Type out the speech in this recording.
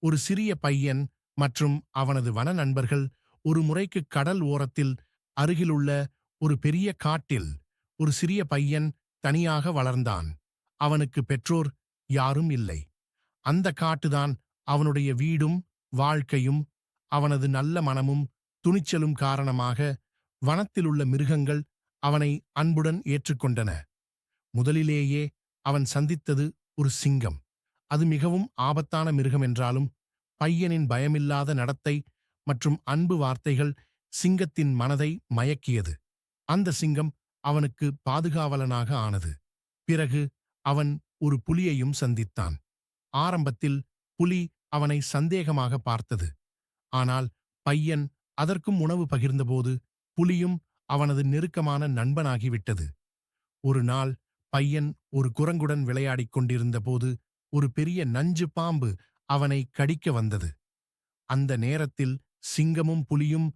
ஒரு சிறிய பையன் மற்றும் அவனது வன நண்பர்கள் ஒரு முறைக்கு கடல் ஓரத்தில் அருகிலுள்ள ஒரு பெரிய காட்டில் ஒரு சிறிய பையன் தனியாக வளர்ந்தான். அவனுக்கு பெற்றோர் யாரும் இல்லை. அந்த காட்டுதான் அவனுடைய வீடும் வாழ்க்கையும். அவனது நல்ல மனமும் துணிச்சலும் காரணமாக வனத்திலுள்ள மிருகங்கள் அவனை அன்புடன் ஏற்றுக்கொண்டன. முதலிலேயே அவன் சந்தித்தது ஒரு சிங்கம். அது மிகவும் ஆபத்தான மிருகம் என்றாலும் பையனின் பயமில்லாத நடத்தை மற்றும் அன்பு வார்த்தைகள் சிங்கத்தின் மனதை மயக்கியது. அந்த சிங்கம் அவனுக்கு பாதுகாவலனாக ஆனது. பிறகு அவன் ஒரு புலியையும் சந்தித்தான். ஆரம்பத்தில் புலி அவனை சந்தேகமாக பார்த்தது. ஆனால் பையன் அதற்கும் உணவு பகிர்ந்தபோது புலியும் அவனது நெருக்கமான நண்பனாகிவிட்டது. ஒரு நாள் பையன் ஒரு குரங்குடன் விளையாடிக் கொண்டிருந்த போது ஒரு பெரிய நஞ்சு பாம்பு அவனை கடிக்க வந்தது. அந்த நேரத்தில் சிங்கமும் புலியும்